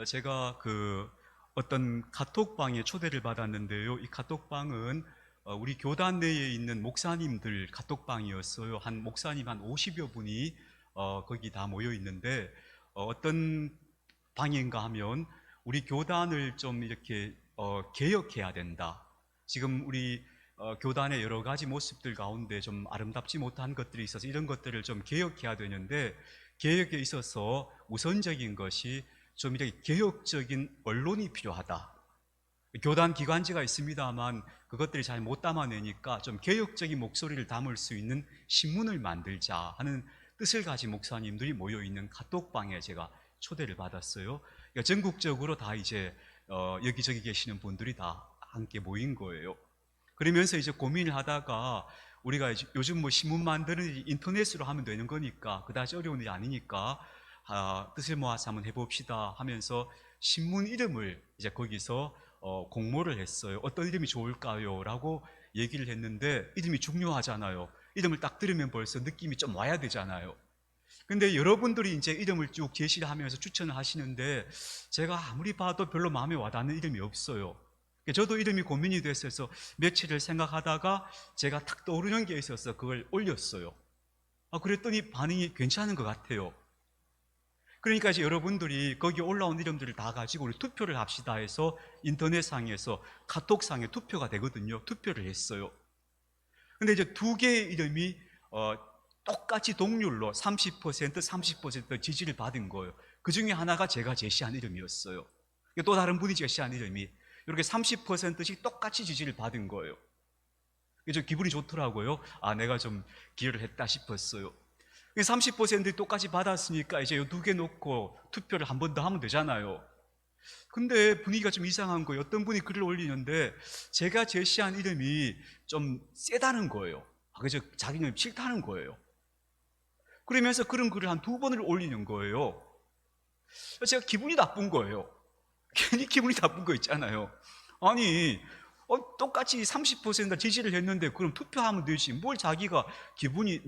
제가 어떤 카톡방에 초대를 받았는데요. 이 카톡방은 우리 교단 내에 있는 목사님들 카톡방이었어요. 한 목사님 한 50여 분이 거기 다 모여 있는데, 어떤 방인가 하면 우리 교단을 좀 이렇게 개혁해야 된다. 지금 우리 교단의 여러 가지 모습들 가운데 좀 아름답지 못한 것들이 있어서 이런 것들을 좀 개혁해야 되는데, 개혁에 있어서 우선적인 것이 좀 이렇게 개혁적인 언론이 필요하다. 교단 기관지가 있습니다만 그것들이 잘 못 담아내니까 좀 개혁적인 목소리를 담을 수 있는 신문을 만들자 하는 뜻을 가진 목사님들이 모여있는 카톡방에 제가 초대를 받았어요. 그러니까 전국적으로 다 이제 여기저기 계시는 분들이 다 함께 모인 거예요. 그러면서 이제 고민을 하다가, 우리가 요즘 뭐 신문 만드는 인터넷으로 하면 되는 거니까 그다지 어려운 일이 아니니까 뜻을 모아서 한번 해봅시다 하면서 신문 이름을 이제 거기서 공모를 했어요. 어떤 이름이 좋을까요? 라고 얘기를 했는데, 이름이 중요하잖아요. 이름을 딱 들으면 벌써 느낌이 좀 와야 되잖아요. 근데 여러분들이 이제 이름을 쭉 제시를 하면서 추천을 하시는데, 제가 아무리 봐도 별로 마음에 와닿는 이름이 없어요. 저도 이름이 고민이 됐어서 며칠을 생각하다가 제가 탁 떠오르는 게 있어서 그걸 올렸어요. 그랬더니 반응이 괜찮은 것 같아요. 그러니까 이제 여러분들이 거기 올라온 이름들을 다 가지고 우리 투표를 합시다 해서 인터넷상에서 카톡상에 투표가 되거든요. 투표를 했어요. 근데 이제 두 개의 이름이 똑같이 동률로 30%, 30% 지지를 받은 거예요. 그 중에 하나가 제가 제시한 이름이었어요. 또 다른 분이 제시한 이름이 이렇게 30%씩 똑같이 지지를 받은 거예요. 그래서 기분이 좋더라고요. 내가 좀 기여를 했다 싶었어요. 30% 똑같이 받았으니까 이제 이 두 개 놓고 투표를 한 번 더 하면 되잖아요. 근데 분위기가 좀 이상한 거예요. 어떤 분이 글을 올리는데 제가 제시한 이름이 좀 세다는 거예요. 그래서 자기는 싫다는 거예요. 그러면서 그런 글을 한 두 번을 올리는 거예요. 제가 기분이 나쁜 거예요. 괜히 기분이 나쁜 거 있잖아요. 아니, 똑같이 30% 지지를 했는데 그럼 투표하면 되지. 뭘 자기가 기분이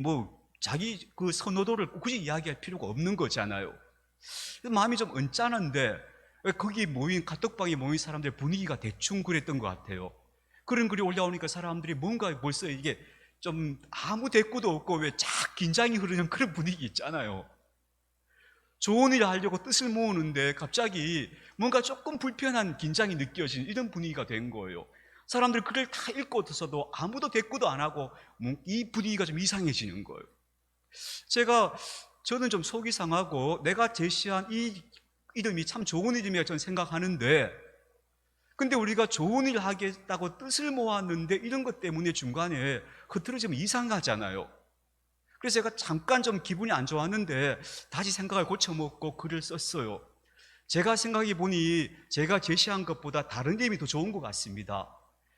자기 그 선호도를 굳이 이야기할 필요가 없는 거잖아요. 마음이 좀 언짢은데 거기 모인 카톡방에 모인 사람들 분위기가 대충 그랬던 것 같아요. 그런 글이 올라오니까 사람들이 뭔가 벌써 이게 좀 아무 대꾸도 없고 왜 쫙 긴장이 흐르는 그런 분위기 있잖아요. 좋은 일을 하려고 뜻을 모으는데 갑자기 뭔가 조금 불편한 긴장이 느껴지는 이런 분위기가 된 거예요. 사람들 글을 다 읽고서도 아무도 대꾸도 안 하고 이 분위기가 좀 이상해지는 거예요. 저는 좀 속이 상하고, 내가 제시한 이 이름이 참 좋은 이름이라고 저는 생각하는데, 근데 우리가 좋은 일을 하겠다고 뜻을 모았는데 이런 것 때문에 중간에 흐트러지면 이상하잖아요. 그래서 제가 잠깐 좀 기분이 안 좋았는데 다시 생각을 고쳐먹고 글을 썼어요. 제가 생각해 보니 제가 제시한 것보다 다른 이름이 더 좋은 것 같습니다.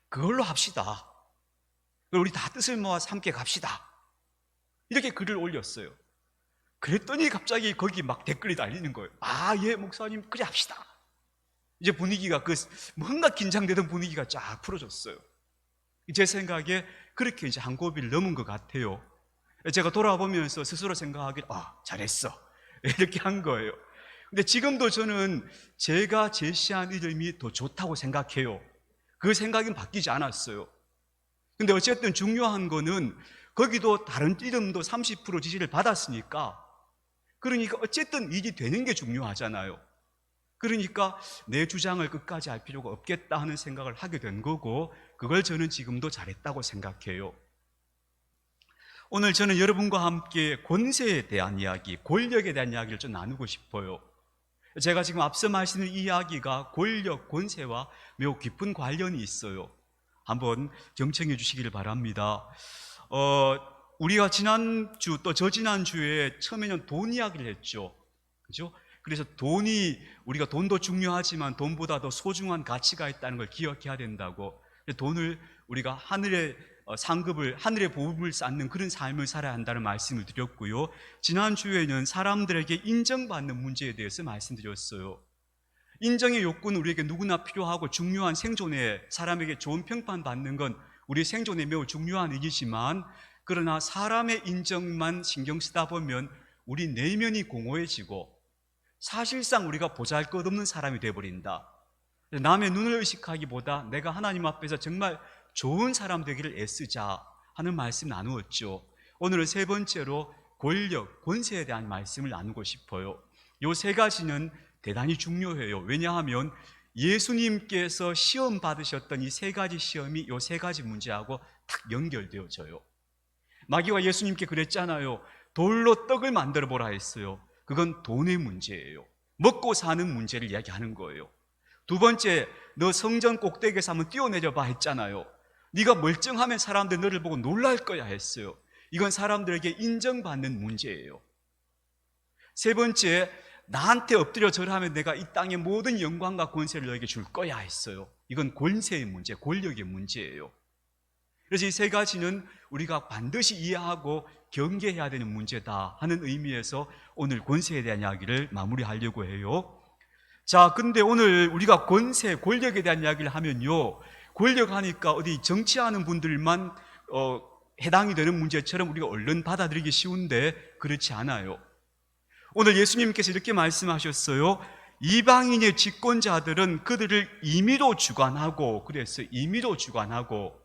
그걸로 합시다. 우리 다 뜻을 모아서 함께 갑시다. 이렇게 글을 올렸어요. 그랬더니 갑자기 거기 막 댓글이 달리는 거예요. 예, 목사님, 그래 합시다. 이제 분위기가 뭔가 긴장되던 분위기가 쫙 풀어졌어요. 제 생각에 그렇게 이제 한 고비를 넘은 것 같아요. 제가 돌아보면서 스스로 생각하기를 잘했어, 이렇게 한 거예요. 근데 지금도 저는 제가 제시한 이름이 더 좋다고 생각해요. 그 생각은 바뀌지 않았어요. 근데 어쨌든 중요한 거는 거기도 다른 이름도 30% 지지를 받았으니까, 그러니까 어쨌든 일이 되는 게 중요하잖아요. 그러니까 내 주장을 끝까지 할 필요가 없겠다 하는 생각을 하게 된 거고, 그걸 저는 지금도 잘했다고 생각해요. 오늘 저는 여러분과 함께 권세에 대한 이야기, 권력에 대한 이야기를 좀 나누고 싶어요. 제가 지금 앞서 말씀드린 이야기가 권력, 권세와 매우 깊은 관련이 있어요. 한번 경청해 주시기를 바랍니다. 우리가 지난주 또 저지난주에 처음에는 돈 이야기를 했죠. 그죠? 그래서 우리가 돈도 중요하지만 돈보다 더 소중한 가치가 있다는 걸 기억해야 된다고, 돈을 우리가 하늘의 보물을 쌓는 그런 삶을 살아야 한다는 말씀을 드렸고요. 지난주에는 사람들에게 인정받는 문제에 대해서 말씀드렸어요. 인정의 욕구는 우리에게 누구나 필요하고 중요한 생존에, 사람에게 좋은 평판 받는 건 우리 생존에 매우 중요한 일이지만, 그러나 사람의 인정만 신경 쓰다 보면 우리 내면이 공허해지고 사실상 우리가 보잘것없는 사람이 되어버린다. 남의 눈을 의식하기보다 내가 하나님 앞에서 정말 좋은 사람 되기를 애쓰자 하는 말씀 나누었죠. 오늘은 세 번째로 권력, 권세에 대한 말씀을 나누고 싶어요. 이 세 가지는 대단히 중요해요. 왜냐하면 예수님께서 시험 받으셨던 이 세 가지 시험이 이 세 가지 문제하고 딱 연결되어져요. 마귀가 예수님께 그랬잖아요. 돌로 떡을 만들어 보라 했어요. 그건 돈의 문제예요. 먹고 사는 문제를 이야기하는 거예요. 두 번째, 너 성전 꼭대기에서 한번 뛰어내려 봐 했잖아요. 네가 멀쩡하면 사람들 너를 보고 놀랄 거야 했어요. 이건 사람들에게 인정받는 문제예요. 세 번째, 나한테 엎드려 절하면 내가 이 땅의 모든 영광과 권세를 너에게 줄 거야 했어요. 이건 권세의 문제, 권력의 문제예요. 그래서 이 세 가지는 우리가 반드시 이해하고 경계해야 되는 문제다 하는 의미에서 오늘 권세에 대한 이야기를 마무리하려고 해요. 자, 근데 오늘 우리가 권세, 권력에 대한 이야기를 하면요, 권력 하니까 어디 정치하는 분들만 해당이 되는 문제처럼 우리가 얼른 받아들이기 쉬운데 그렇지 않아요. 오늘 예수님께서 이렇게 말씀하셨어요. 이방인의 집권자들은 그들을 임의로 주관하고, 그랬어요. 임의로 주관하고.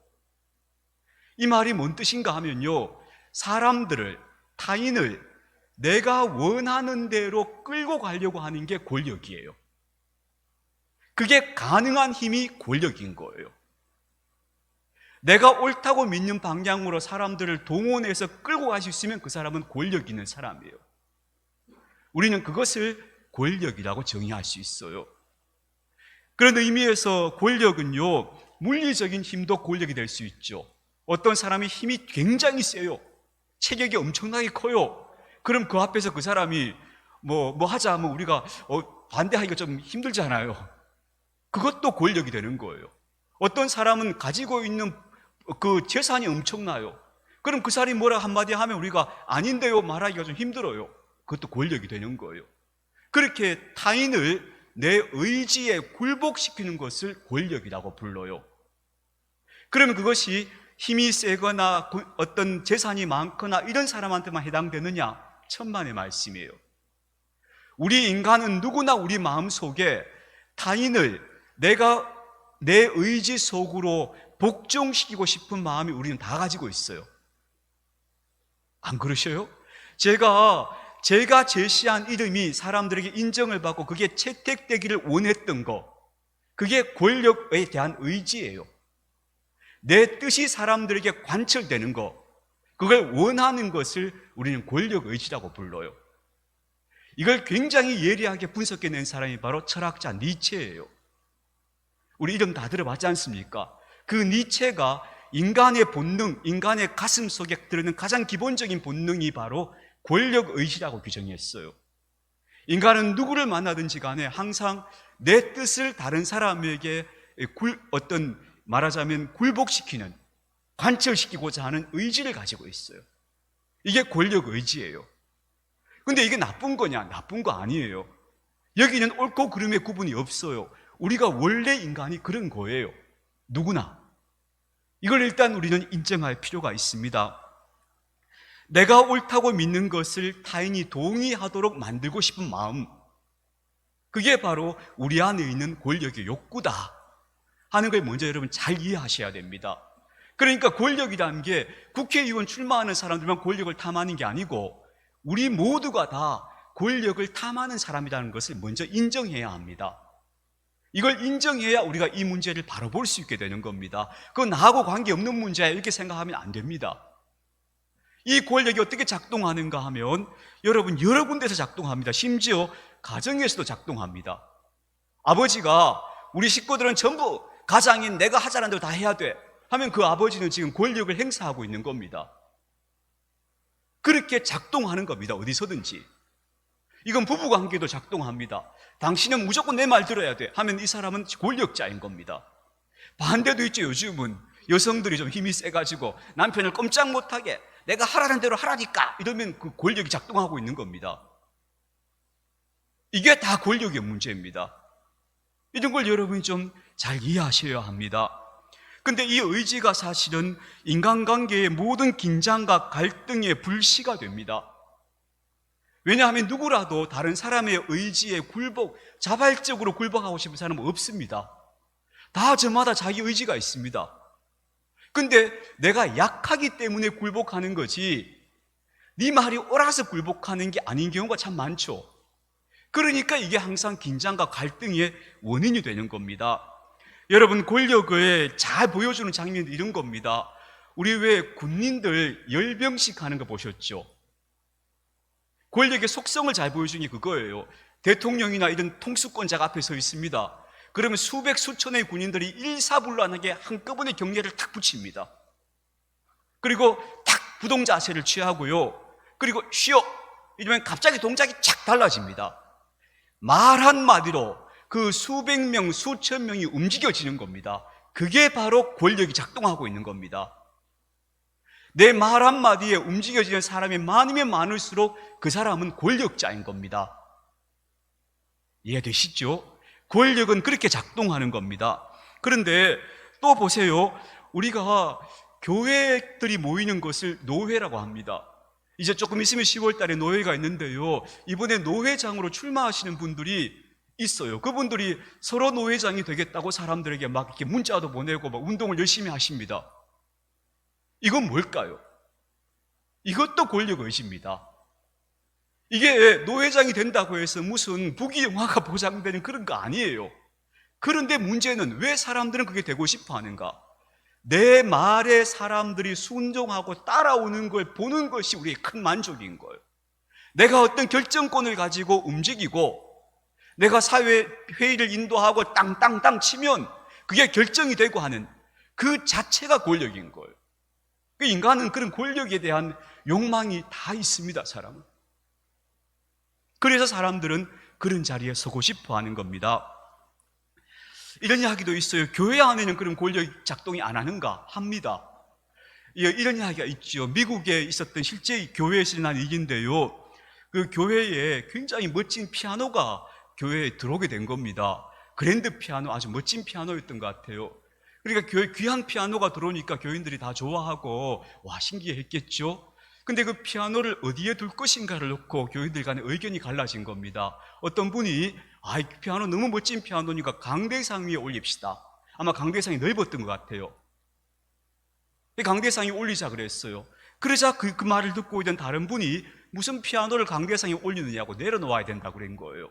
이 말이 뭔 뜻인가 하면요, 사람들을, 타인을 내가 원하는 대로 끌고 가려고 하는 게 권력이에요. 그게 가능한 힘이 권력인 거예요. 내가 옳다고 믿는 방향으로 사람들을 동원해서 끌고 갈 수 있으면 그 사람은 권력 있는 사람이에요. 우리는 그것을 권력이라고 정의할 수 있어요. 그런 의미에서 권력은요, 물리적인 힘도 권력이 될 수 있죠. 어떤 사람이 힘이 굉장히 세요. 체격이 엄청나게 커요. 그럼 그 앞에서 그 사람이 뭐 하자 하면 우리가 반대하기가 좀 힘들잖아요. 그것도 권력이 되는 거예요. 어떤 사람은 가지고 있는 그 재산이 엄청나요. 그럼 그 사람이 뭐라 한마디 하면 우리가 아닌데요 말하기가 좀 힘들어요. 그것도 권력이 되는 거예요. 그렇게 타인을 내 의지에 굴복시키는 것을 권력이라고 불러요. 그러면 그것이 힘이 세거나 어떤 재산이 많거나 이런 사람한테만 해당되느냐? 천만의 말씀이에요. 우리 인간은 누구나 우리 마음속에 타인을 내가 내 의지 속으로 복종시키고 싶은 마음이 우리는 다 가지고 있어요. 안 그러셔요? 제가 제시한 이름이 사람들에게 인정을 받고 그게 채택되기를 원했던 거, 그게 권력에 대한 의지예요. 내 뜻이 사람들에게 관철되는 거, 그걸 원하는 것을 우리는 권력 의지라고 불러요. 이걸 굉장히 예리하게 분석해낸 사람이 바로 철학자 니체예요. 우리 이름 다 들어봤지 않습니까? 그 니체가 인간의 본능, 인간의 가슴 속에 들어있는 가장 기본적인 본능이 바로 권력 의지라고 규정했어요. 인간은 누구를 만나든지 간에 항상 내 뜻을 다른 사람에게 말하자면 굴복시키는, 관철시키고자 하는 의지를 가지고 있어요. 이게 권력 의지예요. 근데 이게 나쁜 거냐? 나쁜 거 아니에요. 여기는 옳고 그름의 구분이 없어요. 우리가 원래 인간이 그런 거예요. 누구나. 이걸 일단 우리는 인정할 필요가 있습니다. 내가 옳다고 믿는 것을 타인이 동의하도록 만들고 싶은 마음, 그게 바로 우리 안에 있는 권력의 욕구다 하는 걸 먼저 여러분 잘 이해하셔야 됩니다. 그러니까 권력이라는 게 국회의원 출마하는 사람들만 권력을 탐하는 게 아니고 우리 모두가 다 권력을 탐하는 사람이라는 것을 먼저 인정해야 합니다. 이걸 인정해야 우리가 이 문제를 바로 볼 수 있게 되는 겁니다. 그건 나하고 관계없는 문제야 이렇게 생각하면 안 됩니다. 이 권력이 어떻게 작동하는가 하면 여러분 여러 군데서 작동합니다. 심지어 가정에서도 작동합니다. 아버지가 우리 식구들은 전부 가장인 내가 하자는 대로 다 해야 돼 하면 그 아버지는 지금 권력을 행사하고 있는 겁니다. 그렇게 작동하는 겁니다. 어디서든지. 이건 부부관계도 작동합니다. 당신은 무조건 내 말 들어야 돼 하면 이 사람은 권력자인 겁니다. 반대도 있죠. 요즘은 여성들이 좀 힘이 세가지고 남편을 꼼짝 못하게 내가 하라는 대로 하라니까 이러면 그 권력이 작동하고 있는 겁니다. 이게 다 권력의 문제입니다. 이런 걸 여러분이 좀 잘 이해하셔야 합니다. 근데 이 의지가 사실은 인간관계의 모든 긴장과 갈등의 불씨가 됩니다. 왜냐하면 누구라도 다른 사람의 의지에 자발적으로 굴복하고 싶은 사람은 없습니다. 다 저마다 자기 의지가 있습니다. 근데 내가 약하기 때문에 굴복하는 거지, 네 말이 옳아서 굴복하는 게 아닌 경우가 참 많죠. 그러니까 이게 항상 긴장과 갈등의 원인이 되는 겁니다. 여러분, 권력을 잘 보여주는 장면이 이런 겁니다. 우리 왜 군인들 열병식 하는 거 보셨죠? 권력의 속성을 잘 보여주는 게 그거예요. 대통령이나 이런 통수권자가 앞에 서 있습니다. 그러면 수백 수천의 군인들이 일사불란하게 한꺼번에 경례를 탁 붙입니다. 그리고 탁 부동 자세를 취하고요. 그리고 쉬어 이러면 갑자기 동작이 착 달라집니다. 말 한마디로 그 수백 명, 수천 명이 움직여지는 겁니다. 그게 바로 권력이 작동하고 있는 겁니다. 내 말 한마디에 움직여지는 사람이 많으면 많을수록 그 사람은 권력자인 겁니다. 이해되시죠? 권력은 그렇게 작동하는 겁니다. 그런데 또 보세요. 우리가 교회들이 모이는 것을 노회라고 합니다. 이제 조금 있으면 10월 달에 노회가 있는데요. 이번에 노회장으로 출마하시는 분들이 있어요. 그분들이 서로 노회장이 되겠다고 사람들에게 막 이렇게 문자도 보내고 막 운동을 열심히 하십니다. 이건 뭘까요? 이것도 권력의식입니다. 이게 노회장이 된다고 해서 무슨 부귀영화가 보장되는 그런 거 아니에요. 그런데 문제는 왜 사람들은 그게 되고 싶어 하는가? 내 말에 사람들이 순종하고 따라오는 걸 보는 것이 우리의 큰 만족인 거예요. 내가 어떤 결정권을 가지고 움직이고 내가 사회 회의를 인도하고 땅땅땅 치면 그게 결정이 되고 하는 그 자체가 권력인 거예요. 그 인간은 그런 권력에 대한 욕망이 다 있습니다, 사람은. 그래서 사람들은 그런 자리에 서고 싶어 하는 겁니다. 이런 이야기도 있어요. 교회 안에는 그런 권력 작동이 안 하는가 합니다. 이런 이야기가 있죠. 미국에 있었던 실제 교회에서 일어난 일인데요. 그 교회에 굉장히 멋진 피아노가 교회에 들어오게 된 겁니다. 그랜드 피아노, 아주 멋진 피아노였던 것 같아요. 그러니까 교회 귀한 피아노가 들어오니까 교인들이 다 좋아하고 와 신기했겠죠. 근데 그 피아노를 어디에 둘 것인가를 놓고 교인들 간에 의견이 갈라진 겁니다. 어떤 분이 이 피아노 너무 멋진 피아노니까 강대상 위에 올립시다. 아마 강대상이 넓었던 것 같아요. 강대상에 올리자 그랬어요. 그러자 그 말을 듣고 있던 다른 분이 무슨 피아노를 강대상에 올리느냐고 내려놓아야 된다고 그런 거예요.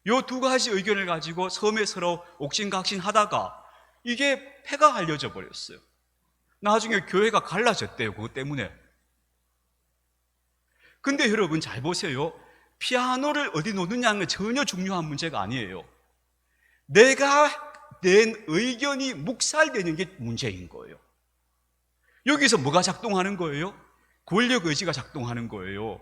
요 두 가지 의견을 가지고 섬에 서로 옥신각신 하다가 이게 폐가 알려져 버렸어요. 나중에 교회가 갈라졌대요, 그것 때문에. 근데 여러분 잘 보세요. 피아노를 어디 놓느냐는 전혀 중요한 문제가 아니에요. 내가 낸 의견이 묵살되는 게 문제인 거예요. 여기서 뭐가 작동하는 거예요? 권력 의지가 작동하는 거예요.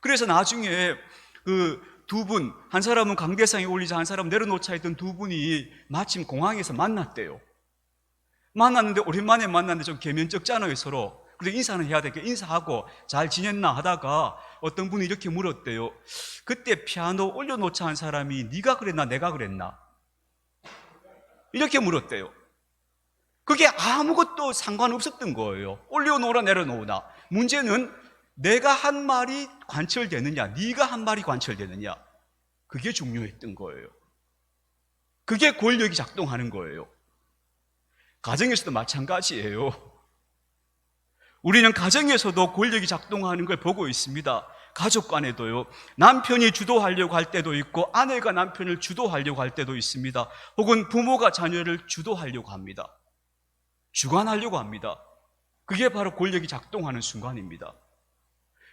그래서 나중에 그 두 분, 한 사람은 강대상에 올리자 한 사람은 내려놓자 했던 두 분이 마침 공항에서 만났대요. 만났는데 오랜만에 만났는데 좀 개면쩍잖아요, 서로. 그래서 인사는 해야 되니까 인사하고 잘 지냈나 하다가 어떤 분이 이렇게 물었대요. 그때 피아노 올려놓자 한 사람이 네가 그랬나 내가 그랬나? 이렇게 물었대요. 그게 아무것도 상관없었던 거예요. 올려놓으라 내려놓으나. 문제는 내가 한 말이 관철되느냐, 네가 한 말이 관철되느냐, 그게 중요했던 거예요. 그게 권력이 작동하는 거예요. 가정에서도 마찬가지예요. 우리는 가정에서도 권력이 작동하는 걸 보고 있습니다. 가족 간에도요. 남편이 주도하려고 할 때도 있고 아내가 남편을 주도하려고 할 때도 있습니다. 혹은 부모가 자녀를 주도하려고 합니다. 주관하려고 합니다. 그게 바로 권력이 작동하는 순간입니다.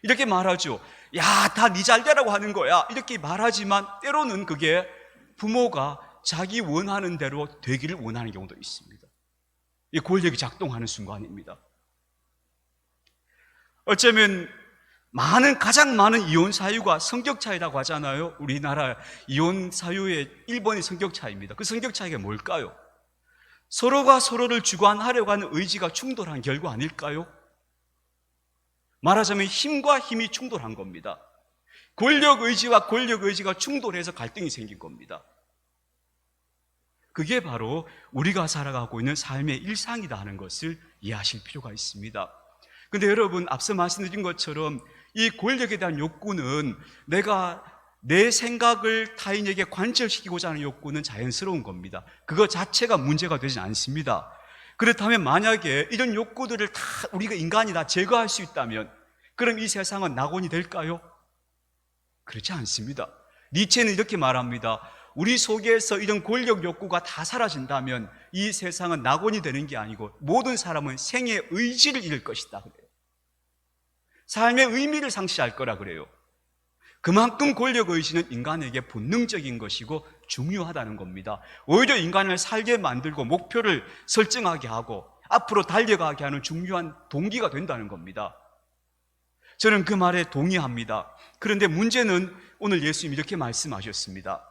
이렇게 말하죠. 야, 다 네 잘되라고 하는 거야. 이렇게 말하지만 때로는 그게 부모가 자기 원하는 대로 되기를 원하는 경우도 있습니다. 이 권력이 작동하는 순간입니다. 어쩌면 가장 많은 이혼 사유가 성격 차이라고 하잖아요. 우리나라 이혼 사유의 1번이 성격 차이입니다. 그 성격 차이가 뭘까요? 서로가 서로를 주관하려고 하는 의지가 충돌한 결과 아닐까요? 말하자면 힘과 힘이 충돌한 겁니다. 권력 의지와 권력 의지가 충돌해서 갈등이 생긴 겁니다. 그게 바로 우리가 살아가고 있는 삶의 일상이다 하는 것을 이해하실 필요가 있습니다. 근데 여러분, 앞서 말씀드린 것처럼 이 권력에 대한 욕구는 내가 내 생각을 타인에게 관철시키고자 하는 욕구는 자연스러운 겁니다. 그거 자체가 문제가 되지 않습니다. 그렇다면 만약에 이런 욕구들을 다 우리가 인간이 다 제거할 수 있다면 그럼 이 세상은 낙원이 될까요? 그렇지 않습니다. 니체는 이렇게 말합니다. 우리 속에서 이런 권력 욕구가 다 사라진다면 이 세상은 낙원이 되는 게 아니고 모든 사람은 생의 의지를 잃을 것이다 그래요. 삶의 의미를 상실할 거라 그래요. 그만큼 권력의식은 인간에게 본능적인 것이고 중요하다는 겁니다. 오히려 인간을 살게 만들고 목표를 설정하게 하고 앞으로 달려가게 하는 중요한 동기가 된다는 겁니다. 저는 그 말에 동의합니다. 그런데 문제는 오늘 예수님이 이렇게 말씀하셨습니다.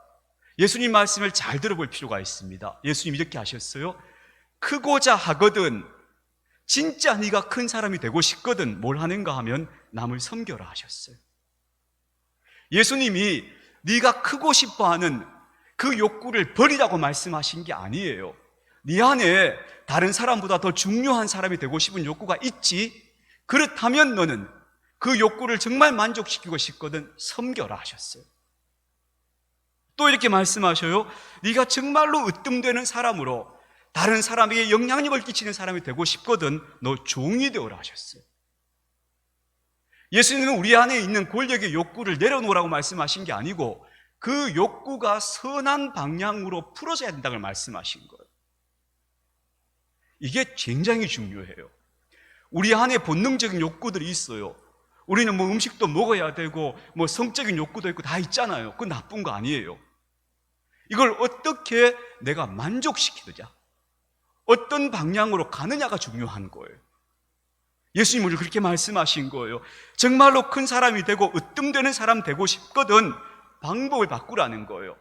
예수님 말씀을 잘 들어볼 필요가 있습니다. 예수님이 이렇게 하셨어요. 크고자 하거든, 진짜 네가 큰 사람이 되고 싶거든 뭘 하는가 하면 남을 섬겨라 하셨어요. 예수님이 네가 크고 싶어하는 그 욕구를 버리라고 말씀하신 게 아니에요. 네 안에 다른 사람보다 더 중요한 사람이 되고 싶은 욕구가 있지? 그렇다면 너는 그 욕구를 정말 만족시키고 싶거든 섬겨라 하셨어요. 또 이렇게 말씀하셔요. 네가 정말로 으뜸되는 사람으로 다른 사람에게 영향력을 끼치는 사람이 되고 싶거든 너 종이 되어라 하셨어요. 예수님은 우리 안에 있는 권력의 욕구를 내려놓으라고 말씀하신 게 아니고 그 욕구가 선한 방향으로 풀어져야 된다고 말씀하신 거예요. 이게 굉장히 중요해요. 우리 안에 본능적인 욕구들이 있어요. 우리는 뭐 음식도 먹어야 되고 뭐 성적인 욕구도 있고 다 있잖아요. 그건 나쁜 거 아니에요. 이걸 어떻게 내가 만족시키느냐, 어떤 방향으로 가느냐가 중요한 거예요. 예수님은 우리 그렇게 말씀하신 거예요. 정말로 큰 사람이 되고 으뜸되는 사람 되고 싶거든 방법을 바꾸라는 거예요.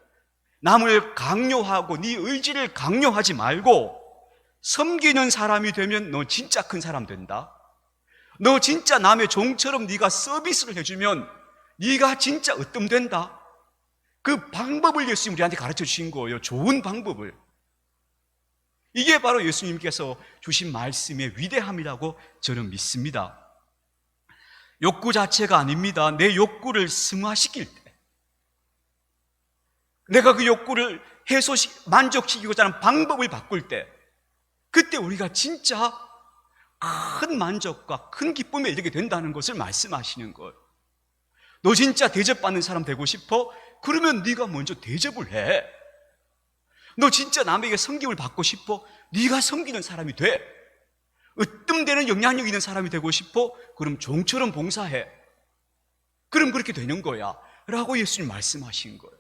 남을 강요하고 네 의지를 강요하지 말고 섬기는 사람이 되면 너 진짜 큰 사람 된다. 너 진짜 남의 종처럼 네가 서비스를 해주면 네가 진짜 으뜸된다. 그 방법을 예수님 우리한테 가르쳐 주신 거예요. 좋은 방법을. 이게 바로 예수님께서 주신 말씀의 위대함이라고 저는 믿습니다. 욕구 자체가 아닙니다. 내 욕구를 승화시킬 때, 내가 그 욕구를 만족시키고자 하는 방법을 바꿀 때, 그때 우리가 진짜 큰 만족과 큰 기쁨에 이르게 된다는 것을 말씀하시는 거예요. 너 진짜 대접받는 사람 되고 싶어? 그러면 네가 먼저 대접을 해. 너 진짜 남에게 섬김을 받고 싶어? 네가 섬기는 사람이 돼. 으뜸되는 영향력 있는 사람이 되고 싶어? 그럼 종처럼 봉사해. 그럼 그렇게 되는 거야 라고 예수님 말씀하신 거예요.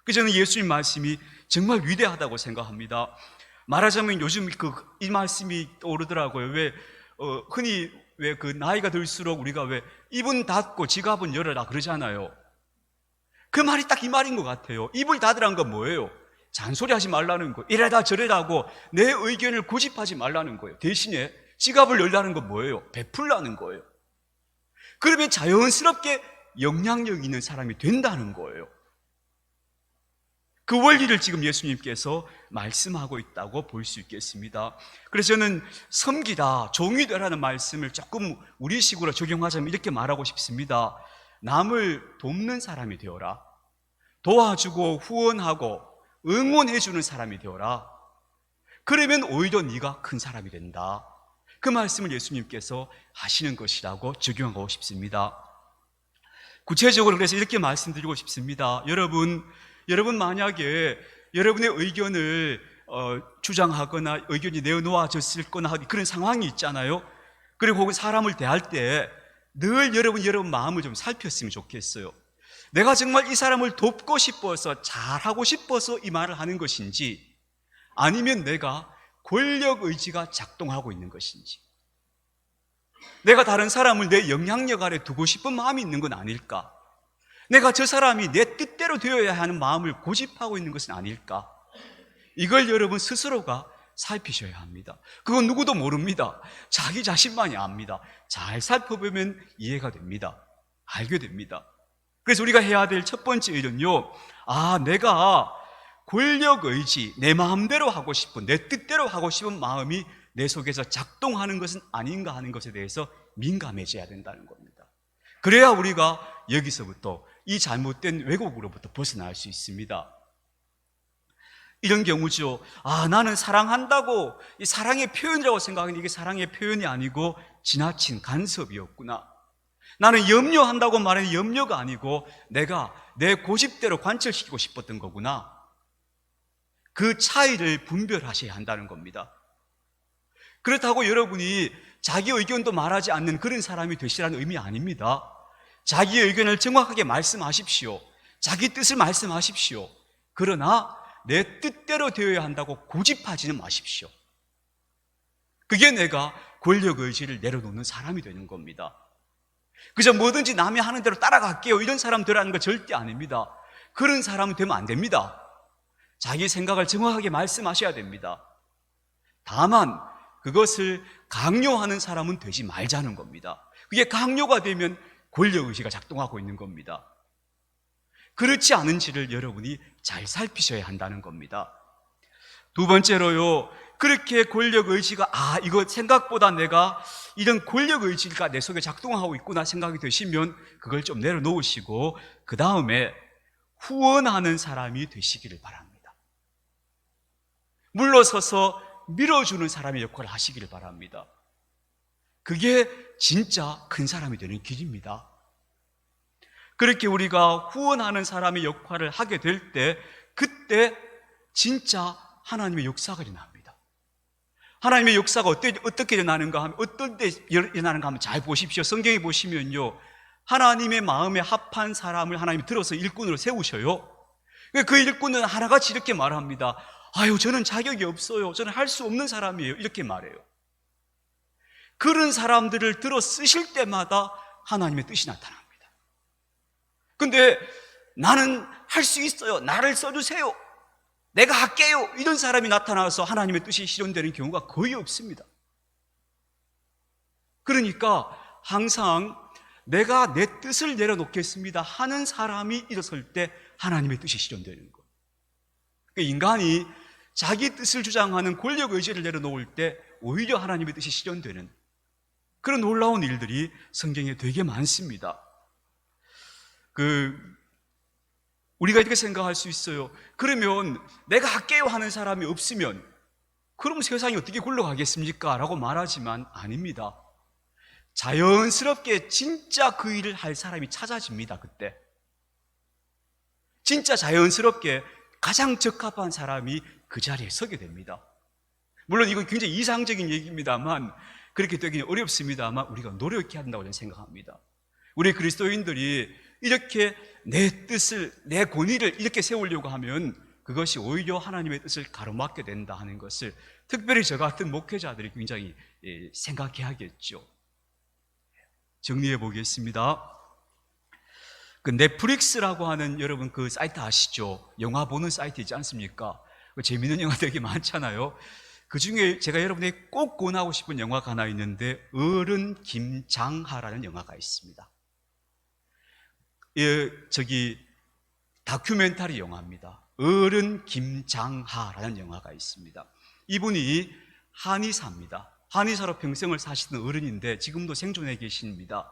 그래서 저는 예수님 말씀이 정말 위대하다고 생각합니다. 말하자면 요즘 이 말씀이 떠오르더라고요. 흔히 그 나이가 들수록 우리가 입은 닫고 지갑은 열어라 그러잖아요. 그 말이 딱 이 말인 것 같아요. 입을 닫으라는 건 뭐예요? 잔소리하지 말라는 거예요. 이래라 저래라고 내 의견을 고집하지 말라는 거예요. 대신에 지갑을 열라는 건 뭐예요? 베풀라는 거예요. 그러면 자연스럽게 영향력 있는 사람이 된다는 거예요. 그 원리를 지금 예수님께서 말씀하고 있다고 볼 수 있겠습니다. 그래서 저는 섬기다, 종이 되라는 말씀을 조금 우리식으로 적용하자면 이렇게 말하고 싶습니다. 남을 돕는 사람이 되어라. 도와주고 후원하고 응원해주는 사람이 되어라. 그러면 오히려 네가 큰 사람이 된다. 그 말씀을 예수님께서 하시는 것이라고 적용하고 싶습니다. 구체적으로 그래서 이렇게 말씀드리고 싶습니다. 여러분 만약에 여러분의 의견을 주장하거나 의견이 내어놓아졌을 거나 그런 상황이 있잖아요. 그리고 혹은 사람을 대할 때 늘 여러분 마음을 좀 살폈으면 좋겠어요. 내가 정말 이 사람을 돕고 싶어서 잘하고 싶어서 이 말을 하는 것인지, 아니면 내가 권력 의지가 작동하고 있는 것인지, 내가 다른 사람을 내 영향력 아래 두고 싶은 마음이 있는 건 아닐까, 내가 저 사람이 내 뜻대로 되어야 하는 마음을 고집하고 있는 것은 아닐까, 이걸 여러분 스스로가 살피셔야 합니다. 그건 누구도 모릅니다. 자기 자신만이 압니다. 잘 살펴보면 이해가 됩니다. 알게 됩니다. 그래서 우리가 해야 될 첫 번째 일은요, 내가 권력 의지, 내 마음대로 하고 싶은, 내 뜻대로 하고 싶은 마음이 내 속에서 작동하는 것은 아닌가 하는 것에 대해서 민감해져야 된다는 겁니다. 그래야 우리가 여기서부터 이 잘못된 왜곡으로부터 벗어날 수 있습니다. 이런 경우죠. 나는 사랑한다고 이 사랑의 표현이라고 생각하는데 이게 사랑의 표현이 아니고 지나친 간섭이었구나. 나는 염려한다고 말하는 염려가 아니고 내가 내 고집대로 관철시키고 싶었던 거구나. 그 차이를 분별하셔야 한다는 겁니다. 그렇다고 여러분이 자기 의견도 말하지 않는 그런 사람이 되시라는 의미 아닙니다. 자기 의견을 정확하게 말씀하십시오. 자기 뜻을 말씀하십시오. 그러나 내 뜻대로 되어야 한다고 고집하지는 마십시오. 그게 내가 권력의지를 내려놓는 사람이 되는 겁니다. 그저 뭐든지 남이 하는 대로 따라갈게요, 이런 사람 되라는 거 절대 아닙니다. 그런 사람은 되면 안 됩니다. 자기 생각을 정확하게 말씀하셔야 됩니다. 다만 그것을 강요하는 사람은 되지 말자는 겁니다. 그게 강요가 되면 권력의지가 작동하고 있는 겁니다. 그렇지 않은지를 여러분이 잘 살피셔야 한다는 겁니다. 두 번째로요, 그렇게 권력의지가 이거 생각보다 내가 이런 권력의지가 내 속에 작동하고 있구나 생각이 되시면 그걸 좀 내려놓으시고 그 다음에 후원하는 사람이 되시기를 바랍니다. 물러서서 밀어주는 사람의 역할을 하시기를 바랍니다. 그게 진짜 큰 사람이 되는 길입니다. 그렇게 우리가 후원하는 사람의 역할을 하게 될 때 그때 진짜 하나님의 역사가 일어납니다. 하나님의 역사가 어떻게 일어나는가 하면 어떤 때 일어나는가 하면 잘 보십시오. 성경에 보시면요, 하나님의 마음에 합한 사람을 하나님이 들어서 일꾼으로 세우셔요. 그 일꾼은 하나같이 이렇게 말합니다. 저는 자격이 없어요. 저는 할 수 없는 사람이에요. 이렇게 말해요. 그런 사람들을 들어 쓰실 때마다 하나님의 뜻이 나타납니다. 근데 나는 할 수 있어요, 나를 써주세요, 내가 할게요, 이런 사람이 나타나서 하나님의 뜻이 실현되는 경우가 거의 없습니다. 그러니까 항상 내가 내 뜻을 내려놓겠습니다 하는 사람이 일어설 때 하나님의 뜻이 실현되는 거예요. 인간이 자기 뜻을 주장하는 권력 의지를 내려놓을 때 오히려 하나님의 뜻이 실현되는 그런 놀라운 일들이 성경에 되게 많습니다. 우리가 이렇게 생각할 수 있어요. 그러면 내가 할게요 하는 사람이 없으면 그럼 세상이 어떻게 굴러가겠습니까? 라고 말하지만 아닙니다. 자연스럽게 진짜 그 일을 할 사람이 찾아집니다. 그때 진짜 자연스럽게 가장 적합한 사람이 그 자리에 서게 됩니다. 물론 이건 굉장히 이상적인 얘기입니다만 그렇게 되기는 어렵습니다만 우리가 노력해야 한다고 저는 생각합니다. 우리 그리스도인들이 이렇게 내 뜻을, 내 권위를 이렇게 세우려고 하면 그것이 오히려 하나님의 뜻을 가로막게 된다 하는 것을 특별히 저 같은 목회자들이 굉장히 생각해야겠죠. 정리해 보겠습니다. 그 넷플릭스라고 하는 여러분 그 사이트 아시죠? 영화 보는 사이트 있지 않습니까? 재미있는 영화 되게 많잖아요. 그 중에 제가 여러분에게 꼭 권하고 싶은 영화가 하나 있는데 어른 김장하라는 영화가 있습니다. 다큐멘터리 영화입니다. 어른 김장하라는 영화가 있습니다. 이분이 한의사입니다. 한의사로 평생을 사시던 어른인데 지금도 생존해 계십니다.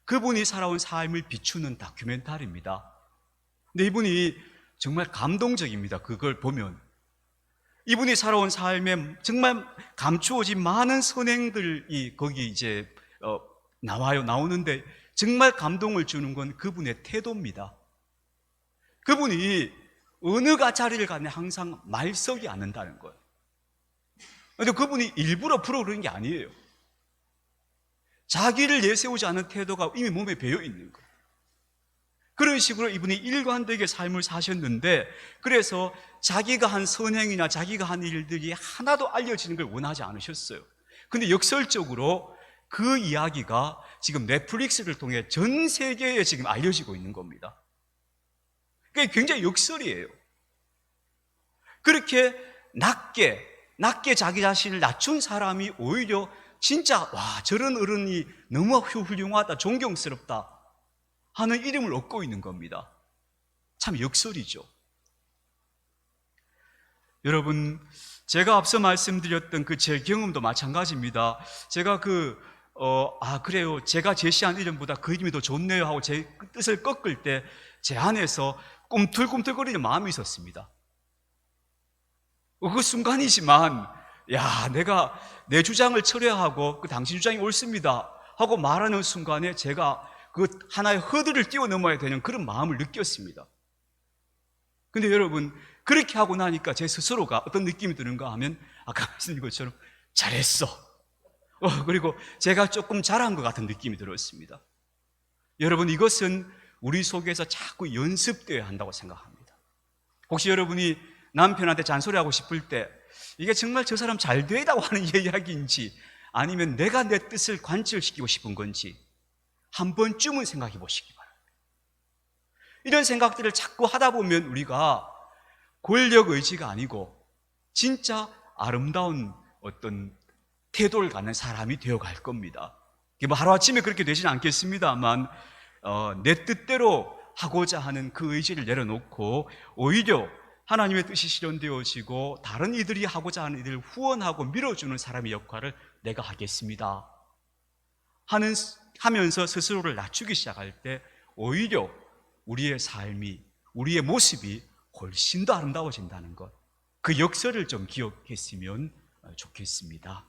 그분이 살아온 삶을 비추는 다큐멘터리입니다. 근데 이분이 정말 감동적입니다. 그걸 보면 이분이 살아온 삶에 정말 감추어진 많은 선행들이 거기 나오는데 정말 감동을 주는 건 그분의 태도입니다. 그분이 어느 자리를 가면 항상 말석이 않는다는 거예요. 그런데 그분이 일부러 그러는 게 아니에요. 자기를 내세우지 않은 태도가 이미 몸에 배어 있는 거예요. 그런 식으로 이분이 일관되게 삶을 사셨는데 그래서 자기가 한 선행이나 자기가 한 일들이 하나도 알려지는 걸 원하지 않으셨어요. 근데 역설적으로 그 이야기가 지금 넷플릭스를 통해 전 세계에 지금 알려지고 있는 겁니다. 그게 굉장히 역설이에요. 그렇게 낮게 자기 자신을 낮춘 사람이 오히려 진짜 저런 어른이 너무 훌륭하다, 존경스럽다 하는 이름을 얻고 있는 겁니다. 참 역설이죠. 여러분, 제가 앞서 말씀드렸던 그 제 경험도 마찬가지입니다. 제가 그래요. 제가 제시한 이름보다 그 이름이 더 좋네요 하고 제 뜻을 꺾을 때 제 안에서 꿈틀꿈틀거리는 마음이 있었습니다. 그 순간이지만, 내가 내 주장을 철회하고 당신 주장이 옳습니다 하고 말하는 순간에 제가 그 하나의 허들을 뛰어넘어야 되는 그런 마음을 느꼈습니다. 근데 여러분, 그렇게 하고 나니까 제 스스로가 어떤 느낌이 드는가 하면 아까 말씀드린 것처럼 잘했어. 그리고 제가 조금 잘한 것 같은 느낌이 들었습니다. 여러분, 이것은 우리 속에서 자꾸 연습되어야 한다고 생각합니다. 혹시 여러분이 남편한테 잔소리하고 싶을 때 이게 정말 저 사람 잘 되다고 하는 이야기인지 아니면 내가 내 뜻을 관철시키고 싶은 건지 한 번쯤은 생각해 보시기 바랍니다. 이런 생각들을 자꾸 하다 보면 우리가 권력 의지가 아니고 진짜 아름다운 어떤 태도를 갖는 사람이 되어갈 겁니다. 하루아침에 그렇게 되지는 않겠습니다만 내 뜻대로 하고자 하는 그 의지를 내려놓고 오히려 하나님의 뜻이 실현되어지고 다른 이들이 하고자 하는 일을 후원하고 밀어주는 사람의 역할을 내가 하겠습니다 하면서 스스로를 낮추기 시작할 때 오히려 우리의 삶이, 우리의 모습이 훨씬 더 아름다워진다는 것, 그 역설을 좀 기억했으면 좋겠습니다.